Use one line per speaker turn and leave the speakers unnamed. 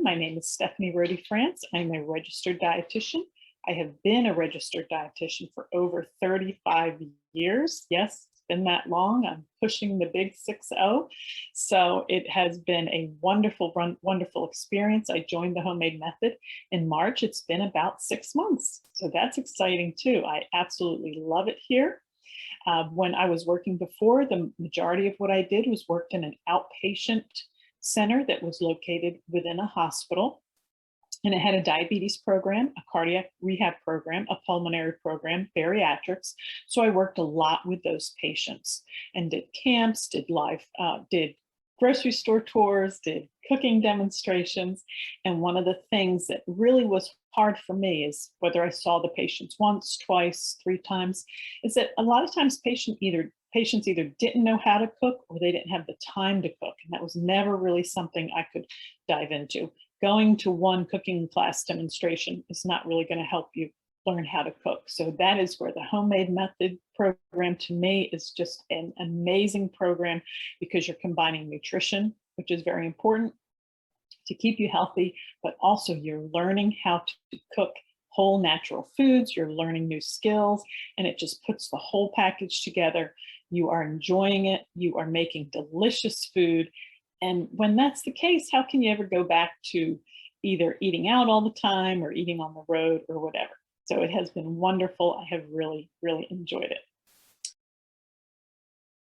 My name is Stephanie Rohde France. I'm a registered dietitian. I have been a registered dietitian for over 35 years. Yes, it's been that long. I'm pushing the big 6-0. So it has been a wonderful experience. I joined the Homemade Method in March. It's been about 6 months. So that's exciting too. I absolutely love it here. When I was working before, the majority of what I did was worked in an outpatient center that was located within a hospital. And it had a diabetes program, a cardiac rehab program, a pulmonary program, bariatrics. So I worked a lot with those patients and did camps, did grocery store tours, did cooking demonstrations. And one of the things that really was hard for me is whether I saw the patients once, twice, 3 times, is that a lot of times patients either didn't know how to cook or they didn't have the time to cook. And that was never really something I could dive into. Going to one cooking class demonstration is not really going to help you learn how to cook. So that is where the Homemade Method program to me is just an amazing program, because you're combining nutrition, which is very important to keep you healthy, but also you're learning how to cook whole natural foods, you're learning new skills, and it just puts the whole package together. You are enjoying it, you are making delicious food. And when that's the case, how can you ever go back to either eating out all the time or eating on the road or whatever? So it has been wonderful. I have really enjoyed it.